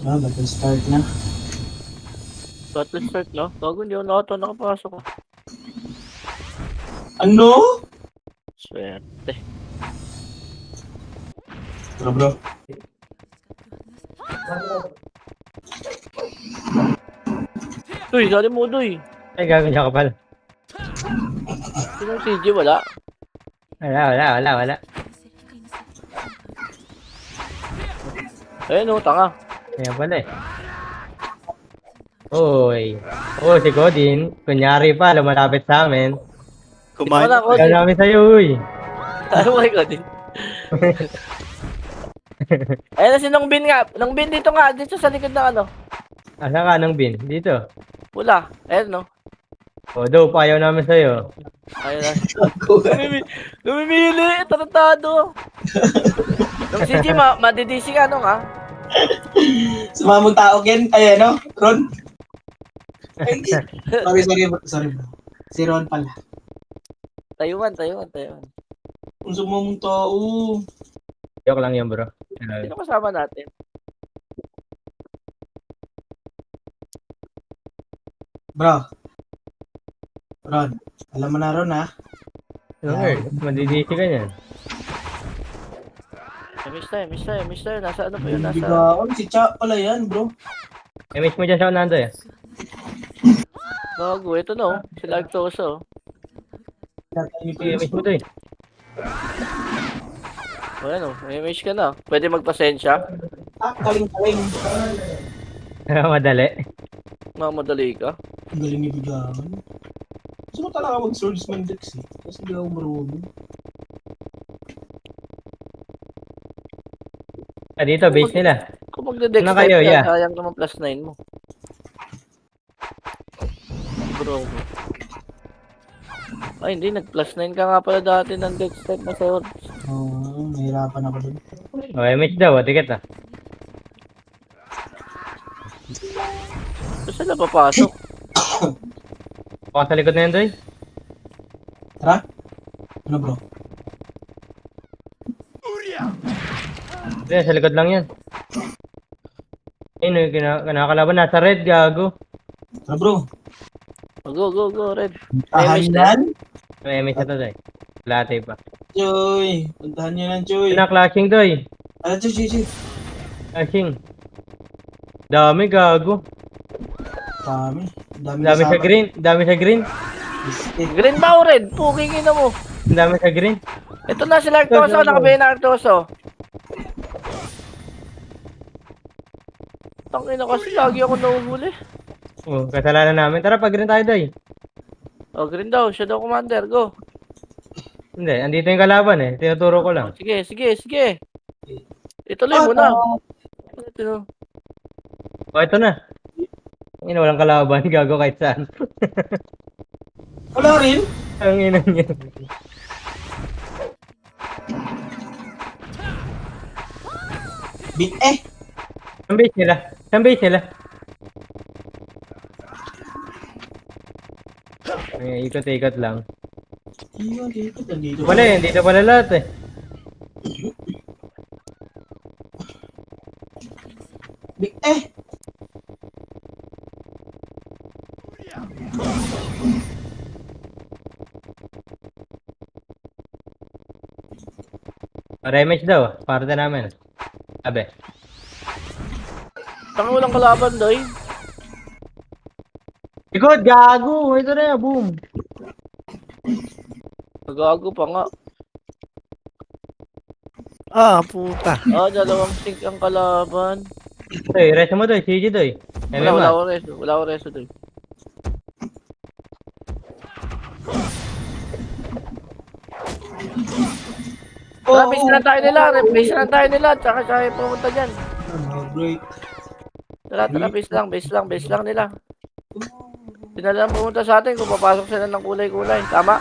Battle start na. Battle start na? Gago, hindi ako nakapasok. Ano? Swerte. Bro. Uy, sali mo, Doy. Ay, gagawin siya kapal. Sinong CJ, wala? Wala. Ayun o, tanga. Ayan pala eh. Uy. Si Godin. Kunyari pa, lumalapit sa amin. Kumain ako. Kaya namin sa'yo, uy. Tayo mo ko din. Ayun na si Nong Bin nga. Nong Bin dito nga. Dito sa likod ng ano. Asa ka ng bin? Dito. Wala. Ayun no. Daw, payaw namin sa'yo. Ayun na. Lumimili. Tarantado. Nung CJ, madidisi ka ano nga. Sumamong tao, Ken. Ay, ano? Ron? Ay, sorry bro. Si Ron pala. Tayuan. Kung sumamong tao. Joke lang yan, bro. Sino kasama natin? Bro. Ron. Alam mo na Ron, ha? Okay, madidisi ka niyan. Miss tayo. Nasa ano pa yun? Nasa... Bigaon. Si Cha pala yan, bro. Miss mo dyan siya, Nando eh. Gago, ito no. Sila Arctoso. Miss mo to eh. O ano, may miss ka na. Pwede magpasensya. Kaling-kaling. Madali. Mamadali ka. Ang galing ni Bigaon. Gusto ko talaga mag-swordsman Dex eh. Kasi hindi ako marunong. Dito, base nila. Kung magde-dex Ano type kayo, ka, yeah? sayang naman +9 mo. Bro. Ay, hindi. Nag+9 ka nga pala dati ng dex type na sa'yo. Oo, nahirapan ako dun. Okay, match daw, ticket ah. Saan sila papasok? Baka sa likod na yan, Doy. Tara? Ano bro? Hindi, sa likod lang yan. Ayun, kinakalaban. Nasa red, gago. Tara bro? Go, Red. Puntahan miss yan? May miss na to, Doy. Late pa. Choy! Puntahan nyo yan, Choy! Clashing, Doy. Ano, Choy? Clashing. Dami, gago. Dami. Dami Dami sa kasama. green. Dami sa green. Biscuit. Green ba o red? Puking ina mo. Dami sa green. Ito na sila Arctoso. Nakabay na Arctoso. Tangina kasi lagi ako nahuhuli. Kasalanan namin. Tara, pag green tayo, Doy. O, green daw. Siya daw commander. Go. Hindi, andito yung kalaban eh. Tinuturo ko lang. Sige. Ituloy mo na. Ito. Ito na. Walang kalaban. Gago kahit saan. Wala rin? Ang ina niya. Big eh! Saan base nila? Ay, ikot-ikot lang. Dito. Wala eh, dito pala lahat eh. Big eh! Rematch daw, parte namin. Abe. Tangan walang kalaban, Doy. Ikot, gago! Ito na yan, boom! Nagago pa nga. Puta. Dalawang sync ang kalaban. Doy, reso mo doy, CG doy. Wala ako reso, Doy. Tara, base na tayo nila. Tsaka siya pumunta dyan. Break. Tara, base lang nila. Pinala lang pumunta sa atin kung papasok sila ng kulay-kulay. Tama?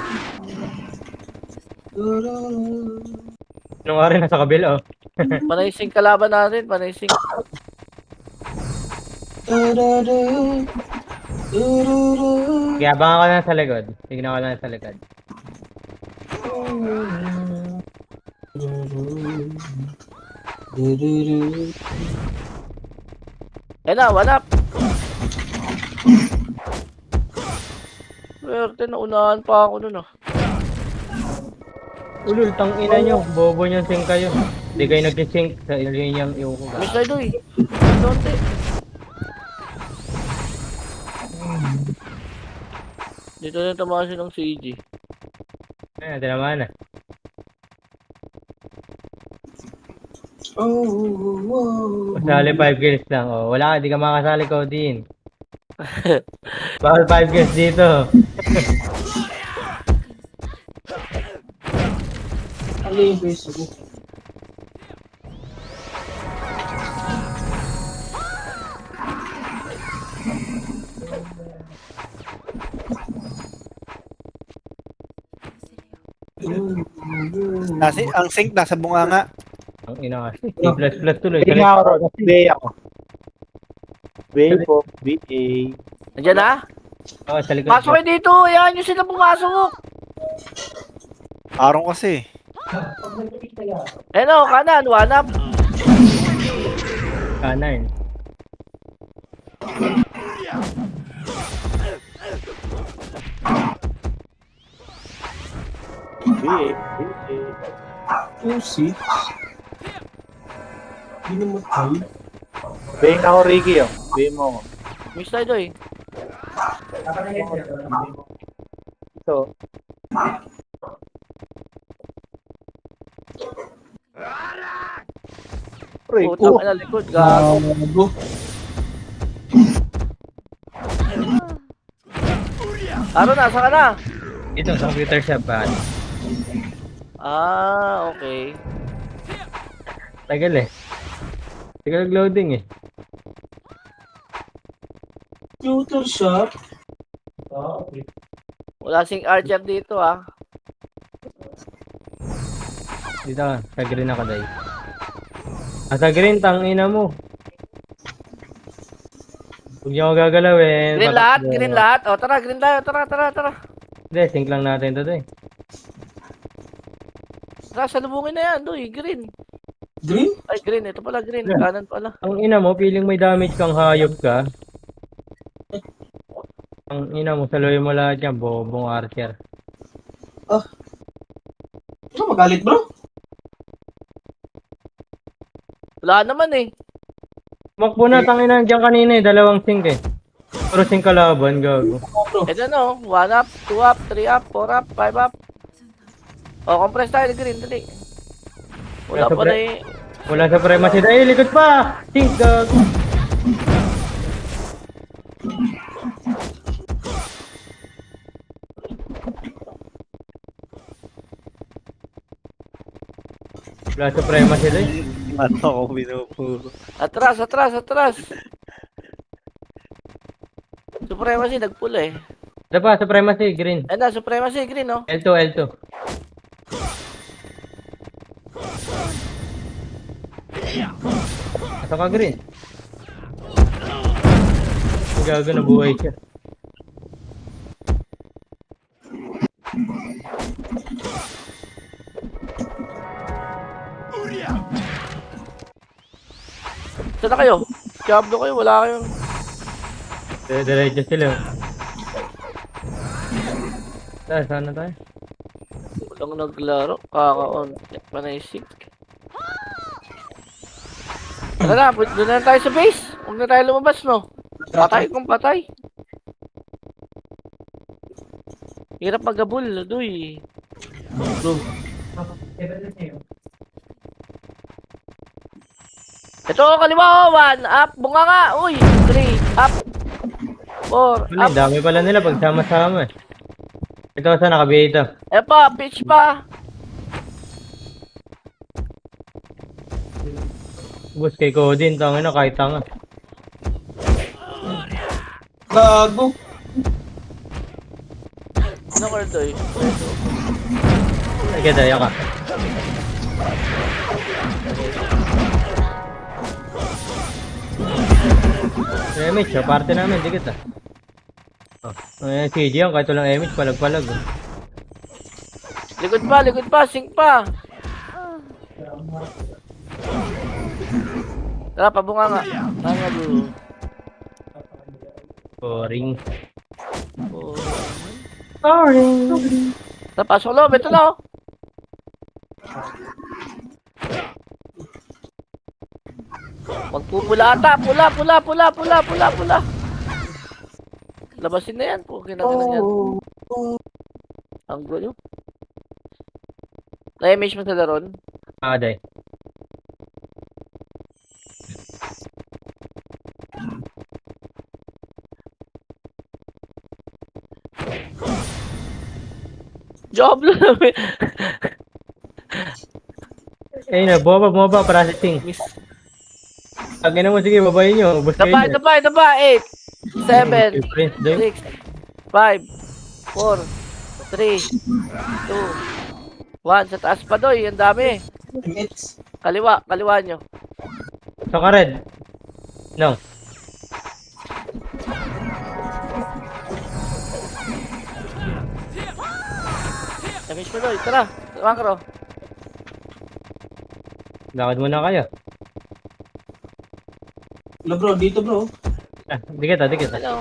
Nung nga rin nasa kabila oh. Panay sync kalaban natin, panay sync. Kaya abangan ko lang sa likod. Tignan ko lang sa likod. Ayun na, one up. Swerte, naunahan pa ako nun ah. Ulul, tangina nyo. Bobo nyo sing kayo. Hindi kayo nag-sync sa linyang yung Miss na ito eh. Donte. Dito na tamasin ng CG. Ayan, tinamaan na. Oh. Kasali 5 kills lang. Oh, wala ka, di ka makasali ko din. Bawal 5 kills dito. Ano yung base mo? Ang sink nasa bunganga. Ang ina kasi. C++ tuloy. Bay nga ako ron. Bay ako. Bay po. BA. Nandiyan na? Oh, sa likod. Pasok kayo dito. Ayan nyo sila pumasok. Arong kasi. Ayun o, kanan. One up. Kanan. BA. 2-6. Hindi naman tayo. Bay nga ako, Ricky. Oh. Bay mo ako. Miss na ito eh. Ito. Rico. Putang ina likod. Gago. Gago. Aro na, saan ka na? Dito sa computer shop ba? Ah, okay. Tagal eh. Tagal nag-loading eh. Computer shop. Wala sing archer dito ah. Dito ka. Sa green ako dahil. Sa green, tangina mo. Huwag niyo ako gagalawin. Green lahat, green lahat. O tara, green tayo. Tara. Hindi, sync lang natin ito eh. Tara, salubungin na yan. Doy, green. Green? Ay, green. Ito pala, green. Yeah. Kanan pala. Ang ina mo, feeling may damage kang hayop ka. Ang ina mo, saluhin mo lahat yan, bobong archer. Ano magalit bro? Wala naman eh. Makbo na, tangina dyan kanina eh, dalawang sync eh. Puro sync kalaban, gago. Bro. Ito no, 1 up, 2 up, 3 up, 4 up, 5 up. O, compress tayo, green, dali. Wala pa na eh. Wala sa primacy dahil, likod pa! Sync, gago. Wala sa primacy dahil. Ano ako binupuro. Atras. Supremacy, nagpula eh. Ito pa, sa primacy, green. Ayun na, Supremacy, green no. L2, L2. Ito ka, green. Gago, nabuhay siya. Saan na kayo? Diablo kayo, wala kayong... Diretso sila. Saan na tayo? Walang naglaro, kaka-on. Panaisik. Tara na, doon na tayo sa base. Huwag na tayo lumabas, no? Patay kung patay. Hirap magabul, duy. Bro. Ito, kaliwa ko, 1 up, bunga nga, uy, 3 up, 4 Wala, up, dami pala nila pagsama-sama eh. Ito saan nakabiya ito? eh pa, pitch pa. Bus kay Codin, tanga na kahit tanga. Gago. Ano ka doy? Sige, daya ka. Image, oh, parte namin, dikit ah. Oh, ayan, CG yan, kahit walang image, palag-palag. Oh. Likod pa, sink pa. Tara, pabunga nga. Tanga bro. Boring. Pasok loob, ito na oh. Magpupula ata, pula. Labasin na yan, pukin na yan. Ang gulo. Na-image mo sa daron? Day. Job lang. Ayun na, bumaba, processing. Miss. Tagin mo, sige, babayin nyo. Ubus kayo dyan. Ito pa, 8, 7, Prince, Day. 6, 5, 4, 3, 2, 1. Sa taas pa doy, ang dami. It's Kaliwa nyo. So ka red. No. Image mo doy, tara. Makro. Lakad muna kayo. bro, dito bro. Dikit. Hello.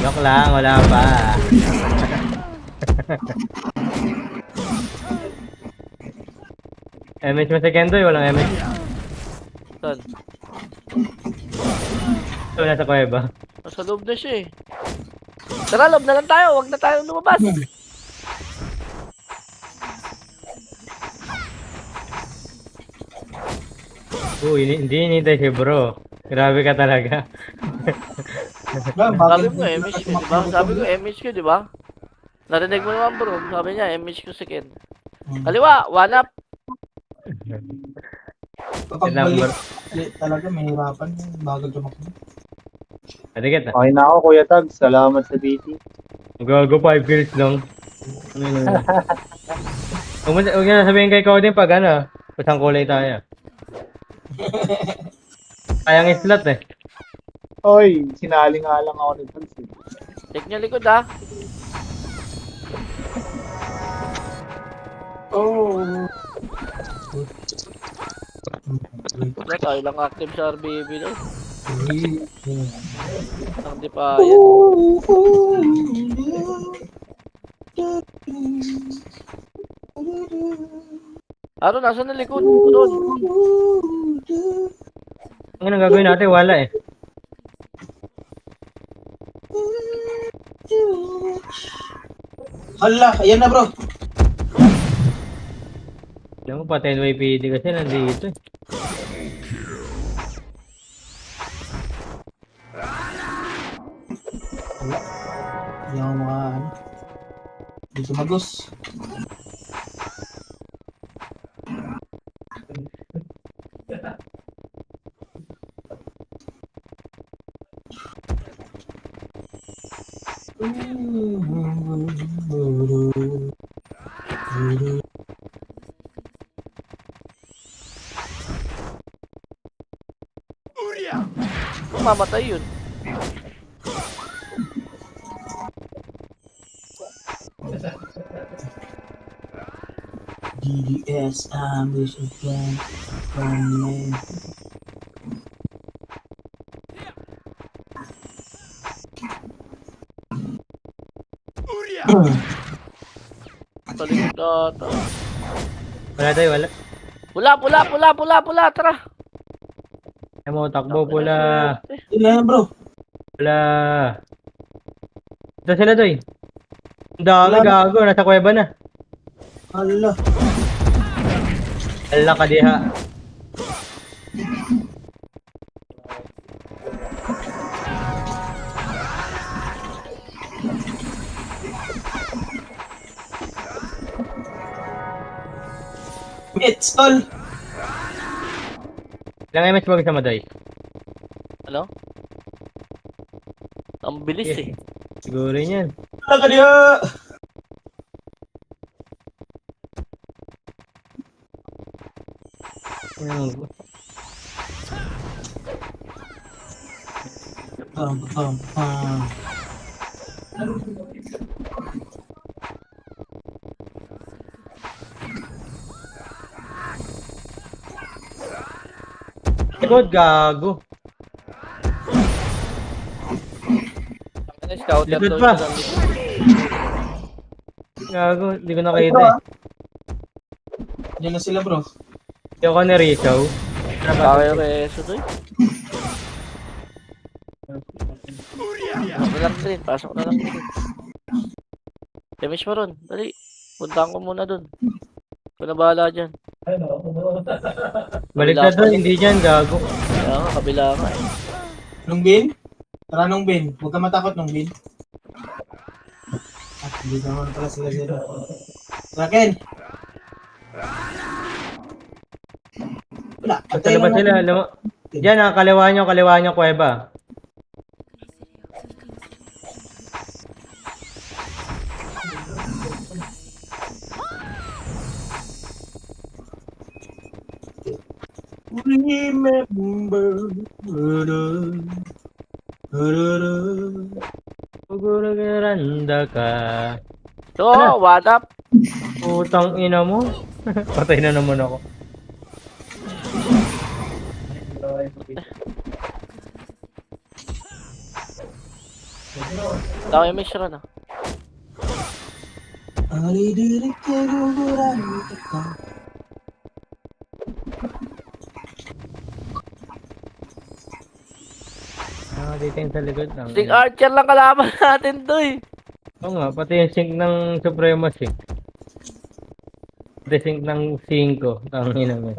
Joke lang, wala pa. MH mo sa Kendoy, walang MH. Saan? So, nasa kuweba. Nasa loob na siya eh. Tara, loob na lang tayo. Huwag na tayo lumabas. Hindi hinihintay si bro. Grabe ka talaga. Sabi mo MH ko, di ba? Sabi ko MH ko, di ba? Narinig mo naman bro. Sabi niya MH ko si Ken. Kaliwa, one up. Kapag balik talaga, mahirapan bago tumakbo. Dikit na. Okay na ako, Kuya Tag. Salamat sa BT. Gago 5 kills lang. Huwag na sabihin kay Cody pag pasang kulay tayo. Sayang slot eh. Oy, sinali nga lang ako ng Tags. Check niya likod ha. Wala tayo lang active sa RBB no? Ang di pa yan. Aro, nasa na likod? Doon. Ang gagawin natin? Wala eh. Hala, ayan na bro. Alam mo, patay YPD kasi nandito eh. Yung mga dito magos. Mamatay yun. DDS ambition plan from me. Talikod ata. Wala tayo, wala. Pula, tara. Alam mo, takbo pula. Ilan na bro? Wala. Ito sila doy. Ang dami gago, nasa kuweba na. Hala. Ala ka diha. It's all. Ilang MS ba sa Maday? Ano? Ang bilis eh. Siguro yan. Hala ka diha. Bam. Likod, gago. Scouter Likod daw pa. siya ng likod. Gago, hindi ko Ay, nakita bro, eh. ah. Yan na sila, bro. Hindi ako ni Rizzo. Bakit reso doy? Pasok na lang din. Pasok na lang din. Demish mo ron. Dali. Puntahan ko muna dun. Ikaw na bahala dyan. Balik na doon, hindi dyan, gago. Kaya nga, kabila nga eh. Nung bin? Tara nung bin. Huwag ka matakot nung bin. At hindi naman pala sila zero. Raken! Wala. Basta labas sila, alam mo. Diyan, kaliwa nyo, kuweba. Remember. Siguro garanda ka. So, what up? Putang ina mo. Patay na naman ako. Tao yung mission na. Alidirik ka guguran ka. Dito yung sa likod lang. Sing Archer lang kalaban natin to eh. Oo nga, pati yung sync ng Supremo sync. Pati sync ng 5. Ang ina mo.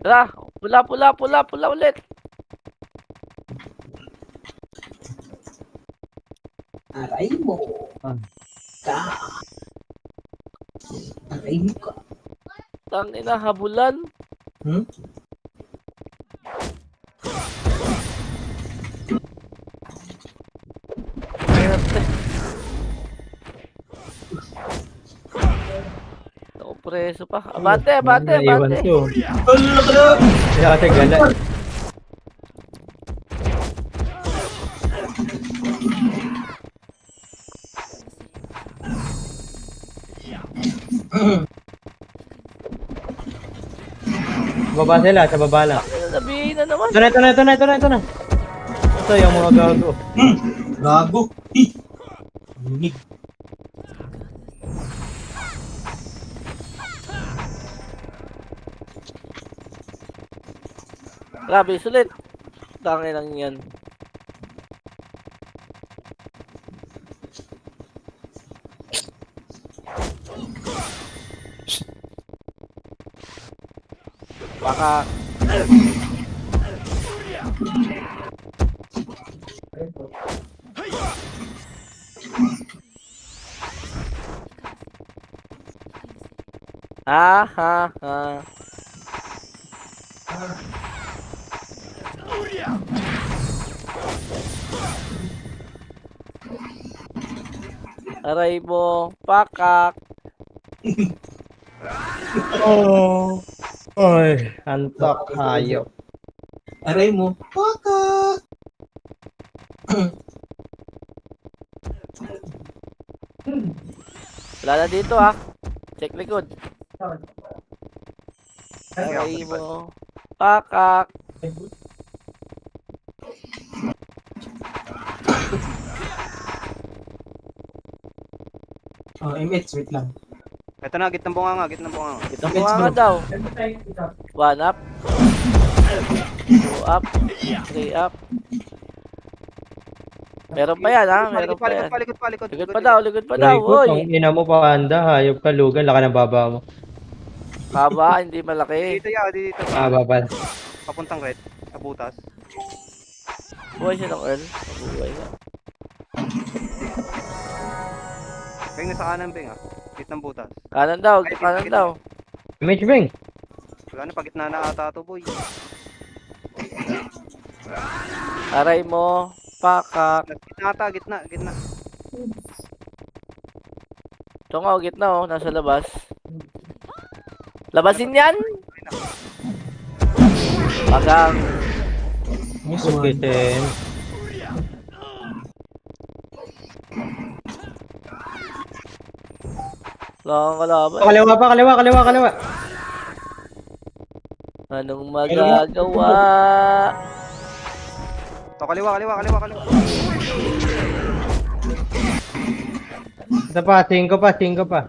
Tara, pula ulit. Aray mo. Ah. Ka. Aray mo ka. Tangina, habulan. Hmm? Ako preso pa. Abante. Naiwan to. Wala ka na. Kaya kasi gala. Baba sila, sa baba lang. Sabihin na naman. Ito na. Ito yung mga gago. Gago. Hi. Unig. Grabe, sulit. Tangin lang yan. Baka ha. Aray mo, pakak. Oh. Ay, antok hayop. Aray mo. Paka. Wala na dito ah. Check likod. Aray mo, pakak. Oh, MH, wait lang. Ito na, gitnang bunganga. Ito mo nga daw. 1 up. 2 up. 3 up. Meron pa yan ha. Meron pa yan. Palikot. Likod pa daw. Raiko, Uy. ang ina mo panda, hayop ka, lugan, laka ng baba mo. Haba, hindi malaki. Dito. Baba pala. Papuntang red. Abutas. Buhay siya ng Earl. Mabuhay na. Peng nasa kanan, Peng ah. Gitnang butas. Kanan daw. Ay, Kanan gitna. daw. Image bring. Wala na, pagitna na ata to, boy. Aray mo, pakak. Gitna ata, gitna. Ito nga, oh, gitna oh. Nasa labas. Labasin yan! Pagang. Nice one. Kukitin. Lang kalaban. Kaliwa. Anong magagawa? To, kaliwa, kaliwa, kaliwa, kaliwa. Ito pa, 5 pa, 5 pa.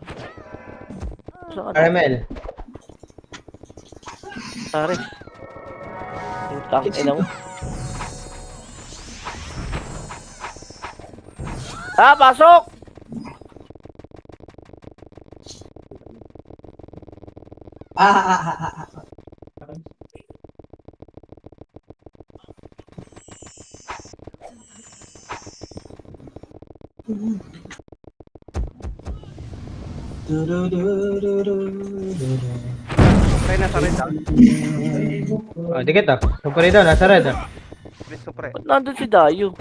Saan? Caramel. Pare. Utang ina mo. Pasok! Ah. Pre, nasa red ah. Oh, dikit ah. Super daw, nasa red ah. Red supre. Ba't nandun si Dayo?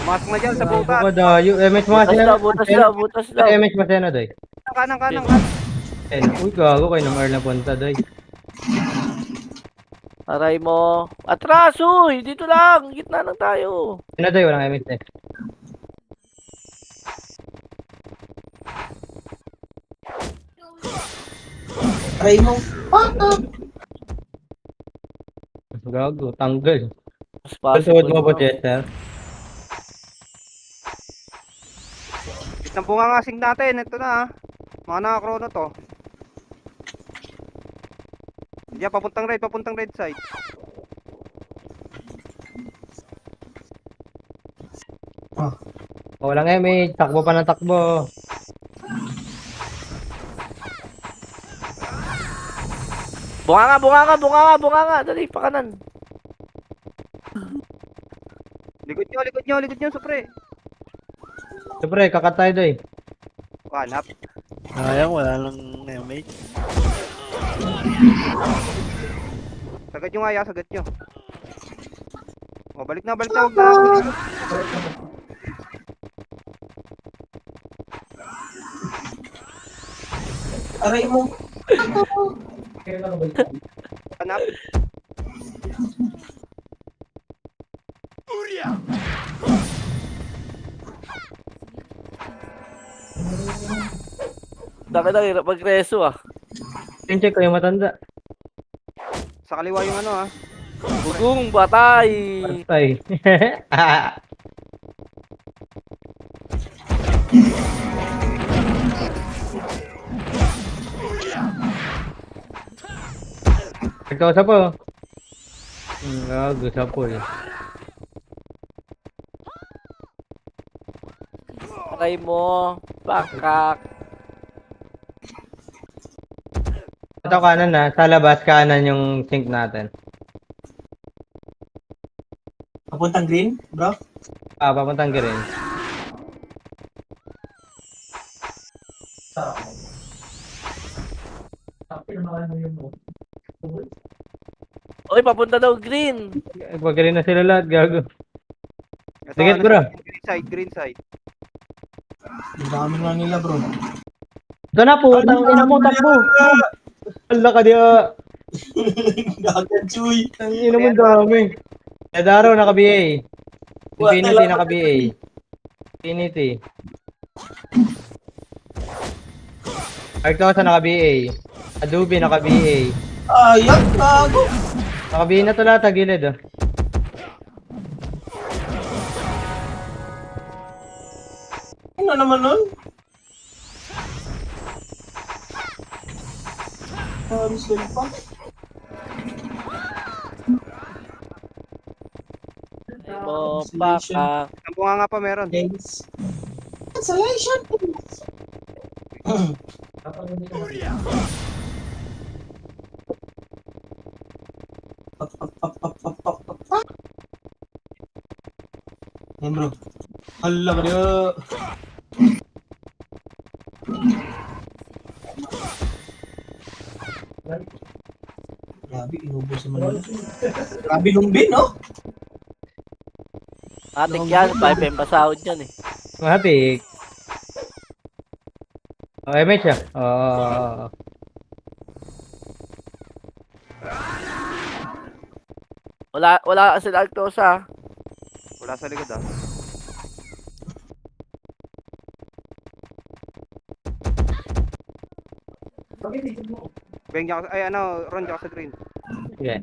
Pumasok na dyan sa Ako butas. dayo. MH mga Butas sino? daw, butas daw, butas daw. MH mga sino, doy? Kanan, kanan, kanan. Uy, gago kayo ng Earl na punta, doy. Aray mo. Atras, uy! Dito lang! Gitna lang tayo. Sino, doy? Walang MH eh. Raymond. Gago, tanggal. Mas Pagsuod possible mo po, mo. Chester. Itang bungangasing natin. Ito na ah. Mga nakakrono to. Diyan, papuntang red side. Walang MH, takbo pa ng takbo. Bunganga! Dali, pakanan. Likod nyo, supre. Siyempre, kakatay, doy. Hanap. Sayang, wala lang MH. Sagad nyo nga, ya, sagad nyo. O, balik na, huwag na. Raymond. Hanap. Dami lang, hirap mag-reso ah. Yung check ko yung matanda. Sa kaliwa yung ano ah. Bugong batay! Patay. Nagkausa po. Gago, sa pool. Aray mo. Bangkak. Ito kanan na, sa labas kanan yung sink natin. Papuntang green, bro. Papuntang green. Uy, papunta daw green. Pag green na sila lahat, gago. Ito, Dikit, ano, bro. Green side. Ang dami nga nila, bro. Ito na po, ina mo, takbo. Ala ka diya. Gagan, chuy. Ang ina mo dami. Nadaro, naka-BA. Infinity, naka-BA. Infinity. Arctosa, naka-BA. Adobe, naka-BA. Ayak, gago. Naka-BA na to lahat, sa gilid. Oh. Ano naman nun? Sila pa. Mo, bangkak. Ang bunga nga pa meron. Games. Cancellation. Yan, bro. Hala ka diya. Grabe, inubos naman nila. Grabe lumbin, no? Atik yan, 5M pasahod yan eh. Matik. Oh, MH ah. Oh. Wala kasi Arctosa. Wala sa likod ah. Beng, tsaka, ay ano, Ron, tsaka sa green. Sige.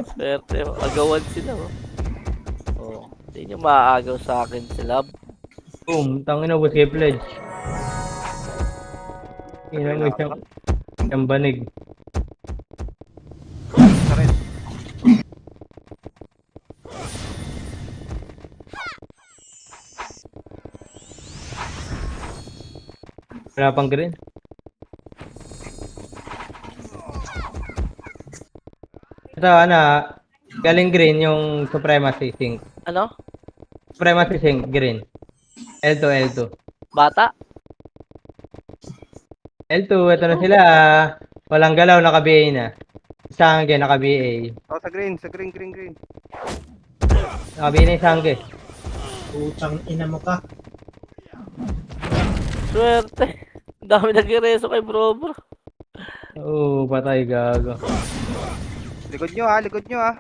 Swerte, agawan sila, oh. Oh, hindi nyo maaagaw sa akin sila. Boom. Tangin na, boss kay pledge. Ina mo siyang banig. Sa red. Wala pang green. Ito, galing green yung Supremacy Sync. Ano? Supremacy Sync, green. L2, L2. Bata? L2, ito na sila. Walang galaw, naka-BA na. Sangge, naka-BA. Oh, sa green, green. Naka-BA na yung Sangge. Putang ina mo ka. Swerte. Ang dami nag-reso kay bro. Oo, patay, gago. Likod nyo ah.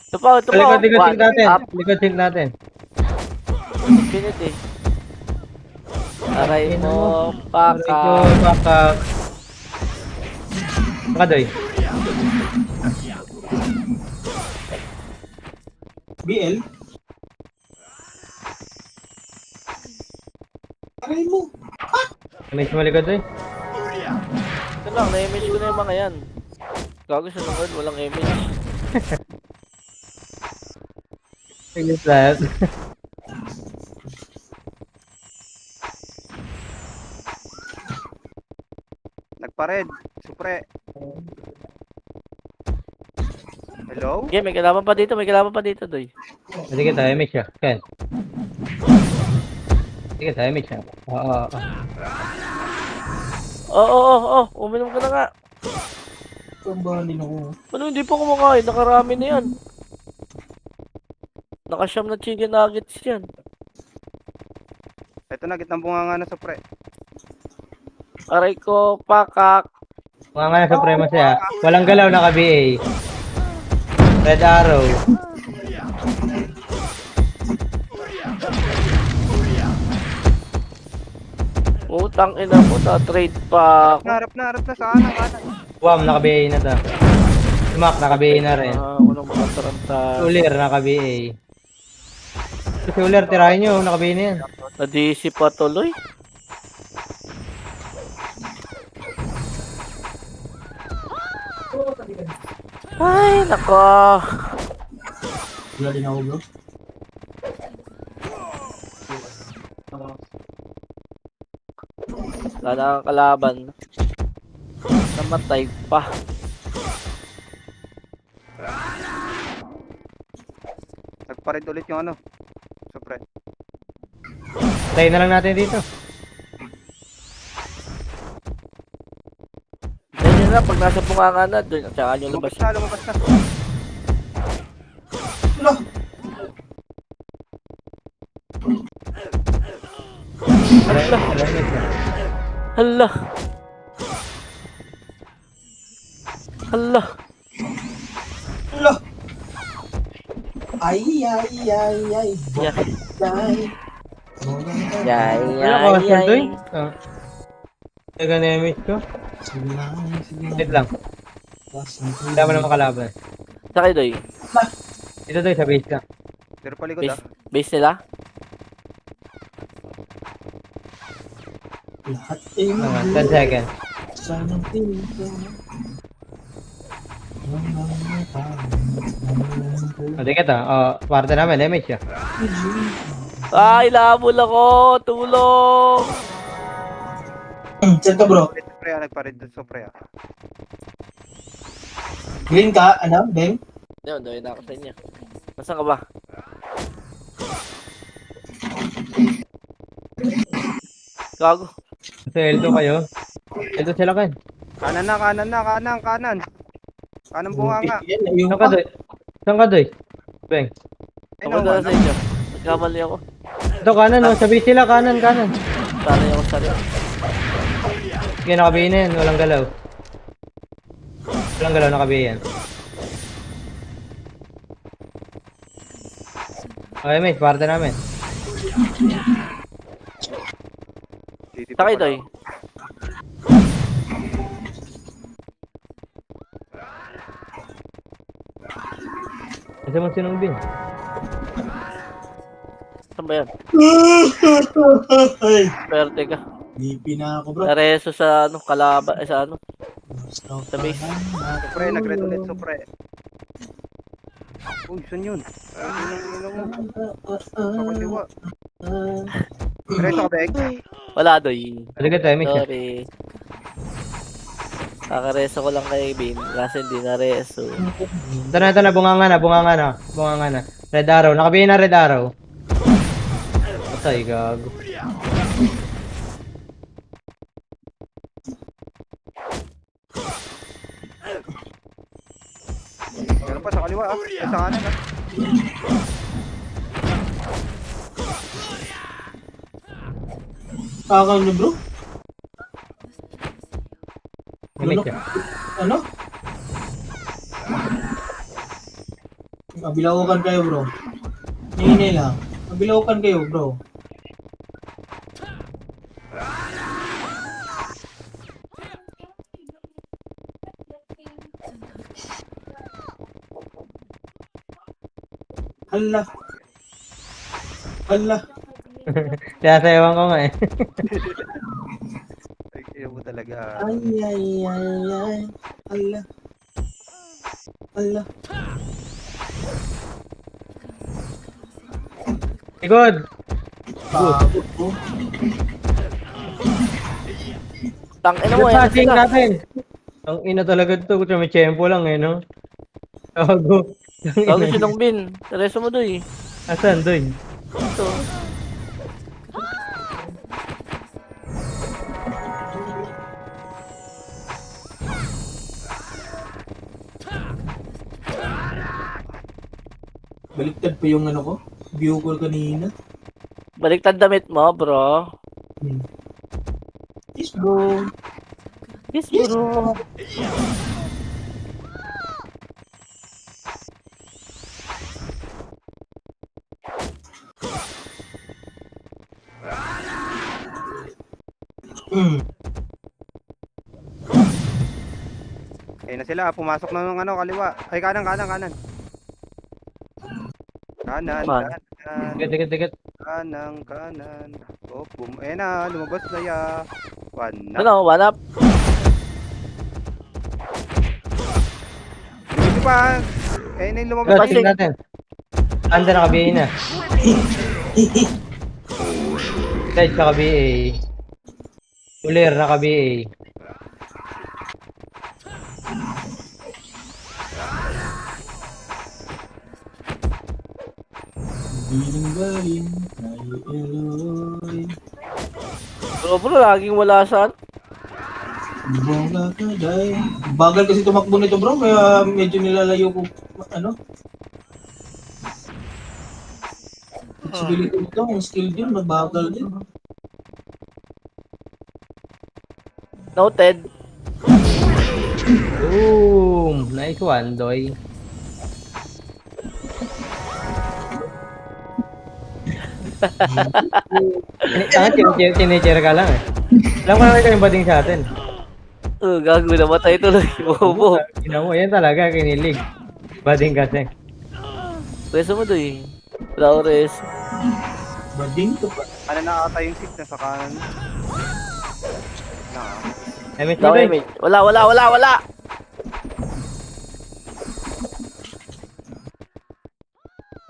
Ito pa. Likod sync One natin. up. Likod sync natin. Infinity. Aray mo, paka. Baka. Makadoy. BL? Aray mo. Miss mo likod doy. Ito lang, na-image ko na yung mga yan. Gago sa nungod, walang image. Sige, that. Nagpa-red. Supre. Hello? Okay, may kalaban pa dito, Doy. Sige, tayo image siya. Ken. Sige, tayo image siya. Oo. Oo, uminom ka na nga. Kambalin ako. Ano, hindi pa kumakain, nakarami na yan. Nakasyam na chicken nuggets yan. Ito na, gitnang bunganga na supre. Aray ko, pakak. Mga nga na Supremacy walang galaw, naka-BA. Red arrow. Utang ina mo, na-trade pa ako. Harap na, sa kanan. Wam, naka-BA na to. Smack, naka-BA na rin. Walang makataranta. Ulir, naka-BA. Si Ulir, tirahin nyo, naka-BA na yan. Na-DC pa tuloy. Ay, nako. Wala din ako bro. Wala kang kalaban. Namatay pa. Nagpa-red ulit yung ano. Supre. Tayo na lang natin dito. Ganyan na, pag nasa bunganga na, doon at saka nyo labas. Lumabas na. Wala. Hala. Hala. Wala. Ay. Yay. Ay. Yay, Ano ko, yay, Sir Doy? yay. Teka na image ko. Sige na. Wait lang. Wala mo naman kalaban. Sakay, Doy. Dito Doy, sa base ka. Pero palikod ah. Base nila? Lahat ay Tama, 10 seconds. sanang pinto. O, di kita. O, parte namin, image siya. Ay, labol ako! Tulong! Saan ka bro? Supre ah, nagpa-red doon supre ah. Green ka? Ano? Beng? Yun, Doy na ako sa inyo. Nasaan ka ba? Gago. Sa L2 kayo. L2 sila kayo. Kanan. Kanang bunganga. Yan, ayun Saan ka pa. Doy? Saan ka Doy? Beng. Ay, Ako na sa inyo. Nagkamali ako. Ito kanan o, sa base sila, kanan. Sanay ako sa rin. Sige, nakabihin na yan, walang galaw. Walang galaw, nakabihin yan. Okay, mate, parte namin. Sakay, Doy. Kasi mo sinong bin. Saan ba yan? Ay, Perte ka. lipi na ako bro. Nareso sa ano, kalaba, sa ano. Sa base. Supre, nag-red ulit, supre. Uy, saan yun? Ano mo? Sa kaliwa. Diretso ka, Beg. Wala, doy. Aligat tayo, Mitch. Sorry. Kakareso ko lang kay Bin kasi hindi nareso. Ito na, bunganga na. Red arrow, nakabihin na red arrow. Patay, gago. Meron pa sa kaliwa, ah. Ay, sa kanan, ah. Kakain niyo bro? Mitch. Ano? Mabilaukan kayo bro. Hingi lang. Mabilaukan kayo bro. Hala. Hala. Kaya sayawan ko nga eh. Ay, kaya mo talaga. Ay, ay, ay, ay. Hala. Hala. Good. Bago po. Tangina mo, Good yan passing sila. natin. Ang ina talaga to. Kutsa may tempo lang eh, no? Gago. Tawag si Long Bin. Nareso mo, doy. Asan, doy? Ito. Baliktad pa yung ano ko. View ko kanina. Baliktad damit mo, bro. Yes bro. Yes, bro. Mm. Ayun na sila, pumasok na ng ano, kaliwa. Ay, kanan. Kanan. Man. Tigat. Kanan. Oh, boom. Ayun na, lumabas na ya. One na. Ano, one up. Dito pa. Ayun na yung lumabas. Good, Passing. tingnan natin. Anda nakabihin na. Guys, naka-BA. Ulir, naka-BA. Galing tayo Eloy. Bro, laging wala saan. Bunga ka day. Bagal kasi tumakbo nito bro. Kaya medyo nilalayo ko. Ano? Flexibility nito. Ang skill din. Mabagal din. Noted. Boom! Nice one, Doy. Tinichir ka lang eh. Alam ko naman kayong bading sa atin. Gago, namatay tuloy. Bobo. Ina mo, yan talaga, kinilig. Bading kasi. Reso mo, doy. Wala ko res. Bading to pa. Kanan na ata yung seat na sa kanan. Na. Emmett Wala mo, ko Doy. image. Wala.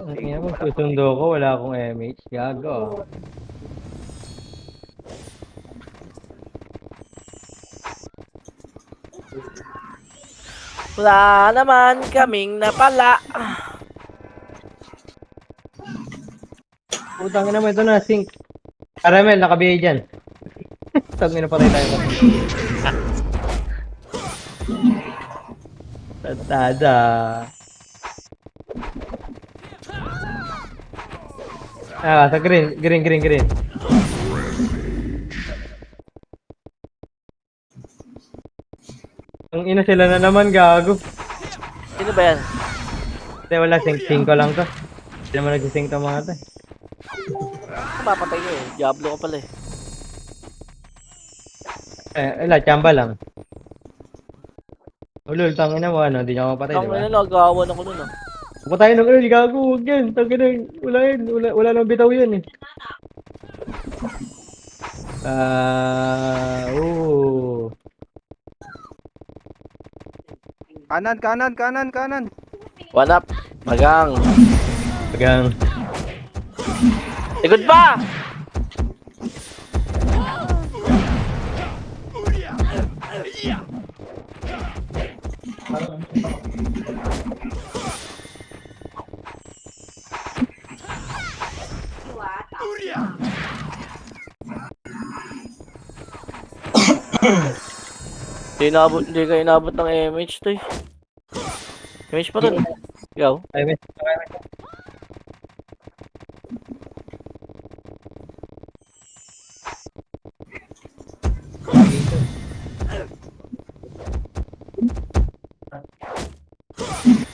Ina mo, susundo ko, wala akong MH. Gago. Wala naman kaming napala. Putang ina mo, ito na, sync. Caramel, nakabihay dyan. Tangin na patay tayo. Tatada. Sa green. Ang ina sila na naman, gago. Sino ba yan? Hindi, wala, sync ko lang to. Hindi naman nagsisync to mga to. Mapatay ko eh. Diablo ka pala eh. Wala, chamba lang. Ulul, tangin na mo, ano, hindi niya ako mapatay, Ang diba? ina, nagawan ako nun ah. Patay ng early, gago, huwag yan. Tangin na, wala yan. Wala nang bitaw yan eh. Oo. Kanan, kanan, kanan, kanan. One up. Magang. Tagang. Likod pa! Hindi ka inabot ng MH to eh. MH pa rin. Ikaw? Ay, wait.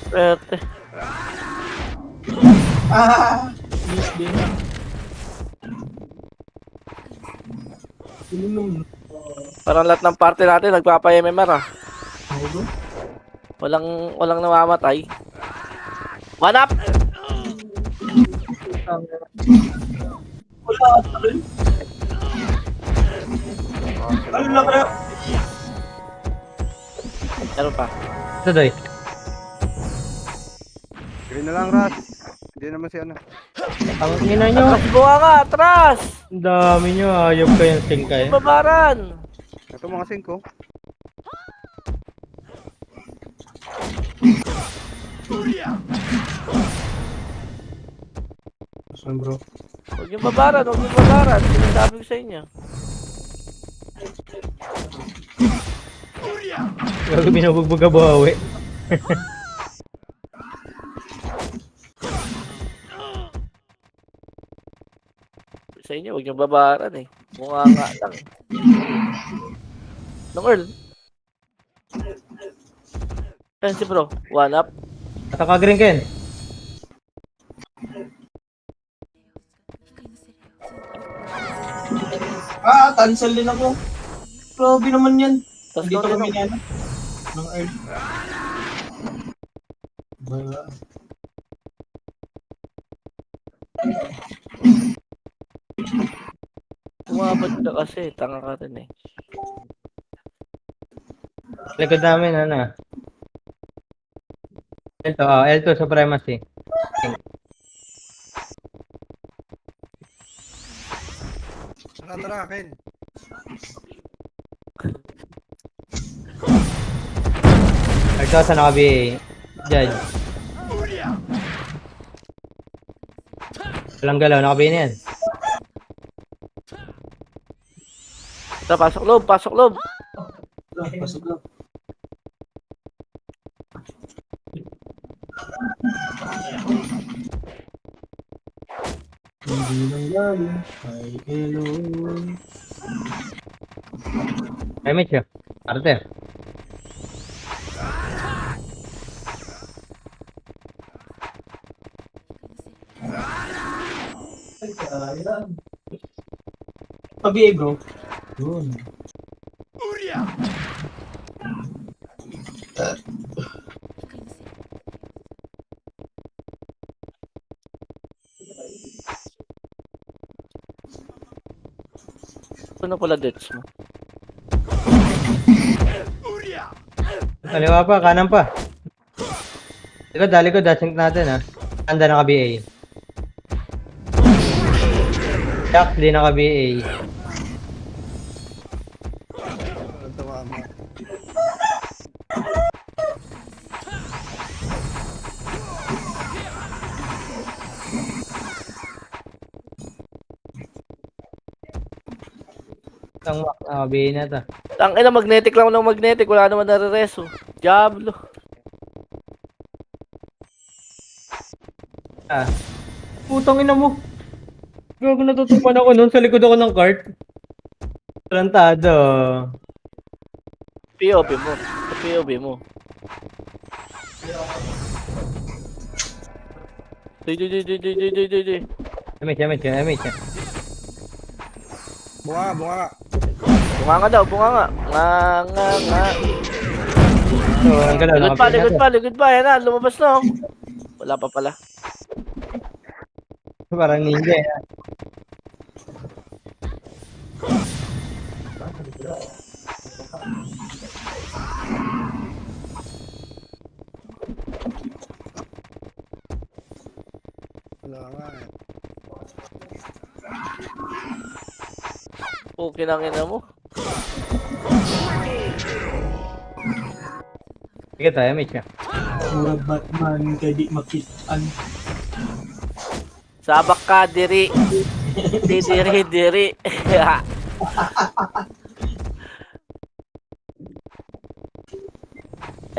Swerte. Miss din. Parang lahat ng party natin nagpapa-MMR ah. Walang namamatay. One up! Wala. Ano na kaya? Meron pa. Ito, Doy. Green na lang, Ras. Hindi naman si ano. Ang ina nyo. Atras buha nga! Atras! Ang dami nyo, ayop kayong singkay. Babaran! Ito mga 5. Saan bro? Huwag yung babaran, huwag yung babaran. Sinasabi ko sa inyo. Gago, binubugbog ka buhawi. Sa inyo, huwag yung babaran eh. Mukha nga lang. Nung Earl. Ayan si bro. One up. Ata ka, Green Ken. Cancel din ako. Grabe naman yan. Tapos Dito kung kami ano, na ng earth. Wala. umabot na kasi. Tanga ka rin eh. Likod namin, ano. L2 Supremacy. Tara, Ken. L2 sa nakabi, Judge. Walang galaw, nakabi na yan. Tara, pasok loob, pasok loob. Pasok lang. Hindi nang galing kay Elon. Ay, Mitch, Arte. Ay, sayang. Pabi bro. Yun. Ano pala deaths mo? Kaliwa pa, kanan pa. Likod, dasing natin, ha. Anda naka-BA. Jack, di naka-BA. Tawa mo. Ang naka-BA na to. Ang ina, magnetic lang ng magnetic. Wala naman nare-reso. Diablo. Ah. Putang ina mo. Gago, natutupan ako nun. Sa likod ako ng cart. Tarantado. POV mo. Sa POV mo. Di. Amit. Bunga. Bunga nga daw, bunga nga. Nga. So, ang galaw. Ligod pa. Yan na, lumabas na oh. Wala pa pala. Parang ninja eh. Wala nga eh. Okay lang ina mo. Sige tayo, Mitch. Mura Batman, kaya di makitaan. Sabak ka, diri. Diri.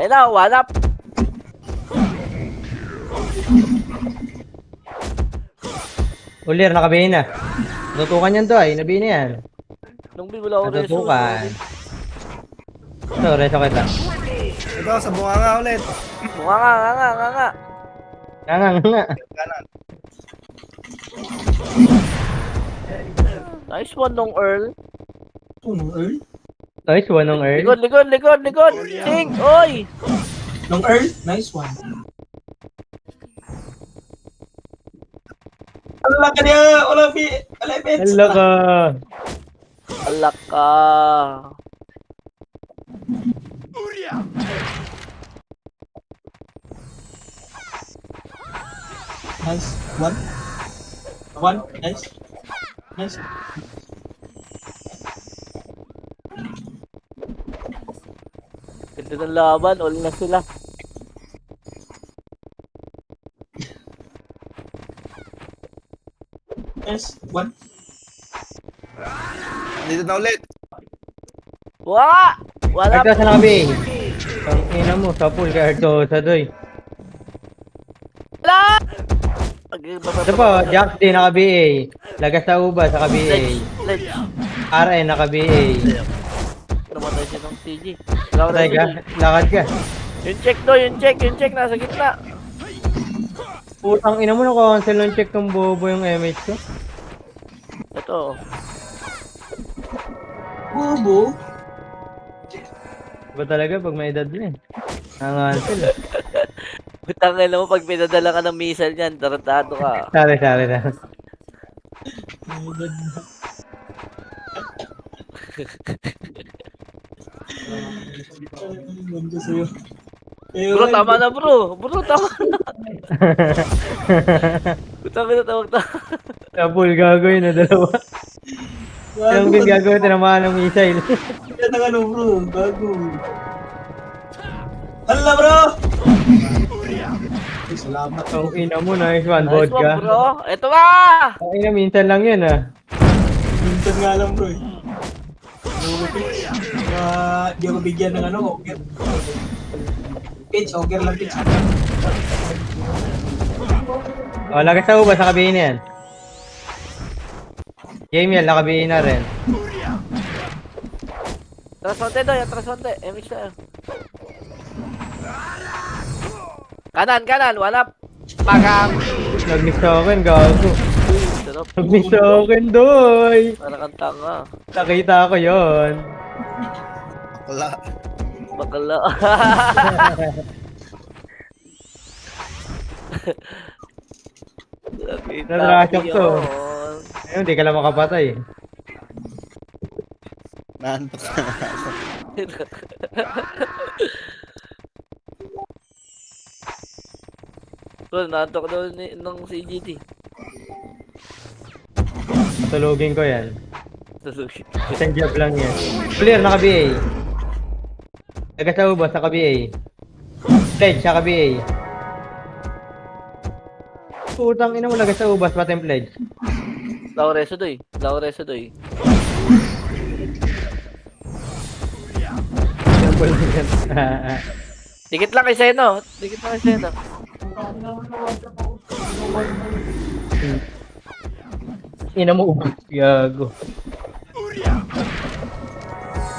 Ayun na, one up. Ulir, nakabihin na. Natutukan yan to ay, nabihin na yan. Nung wala ko reso. Natutukan. Ito, reso kita. Ito, sa bunganga ulit. Nga. Nga. Kanan. Nice one nung Earl. Nung Earl? Nice one ng Earl. Likod. Sing, oy. Nung Earl? Nice one. Wala ka niya! Wala pets! Hala ka. Alak ka. Nice. One. Nice. Ganda ng laban, all na sila. Nice. One. Dito na ulit. Wala Ito sa nakabihin. Ang ina mo, sa pool ka sa doy. Wala! Ito po, Jax D naka-BA. Lagas sa uba sa ka-BA. Ledge. RN naka-BA. Namatay siya ng CG. Patay ka, lakad ka. Yung check, nasa gitna. Putang ina mo, naka-cancel ng check ng bobo yung MH ko. Ito. Bobo. Ba talaga pag may edad na eh. Nang-cancel eh. Butangin mo, pag pinadala ka ng missile niyan, tarantado ka. Sorry. Ganda sa'yo. Bro, tama na bro. Tama na. Butangin na, tawag. Sa pool gagawin na dalawa. Yung gagawin, tinamaan ng missile. Yan ang ano bro, bago. Hala bro! Ay, salamat. Ang ina mo, nice one, Nice one, vodka. bro. Ito ba? Ang ina, minsan lang yun ah. Minsan nga lang bro eh. Di ako bigyan ng ano, okay. Okay lang pitch. O, lagas sa uba sa kabihin na yan. Game yan, nakabihin na rin. Trasonte doy, trasonte. MX na. Kanan, one up. Pakam. Nag-miss sa akin, gago. Sarap. Nag-miss sa akin, doy. Para kang tanga. Nakita ko yon. Wala. Bakala. Nadrasyak to. Ayun, di ka lang makapatay. Naantok na ako. Bro, naantok daw ng CGT. Matulugin ko yan. Tulugin. Isang job lang yan. Clear, naka-BA. Lagas sa ubas, naka-BA. Pledge, naka-BA. Putang ina mo, lagas sa ubas, pati yung pledge. Laureso doy. Simple lang yan. Dikit lang kay Seno. Ina mo ubas, gago.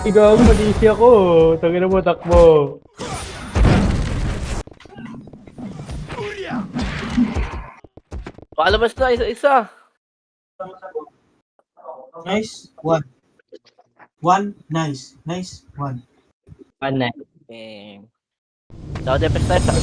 Gago, madisi ako. Tangina mo, takbo. Pakalabas na, isa. Nice. One. Nice. One. One night. Daw, depes tayo sa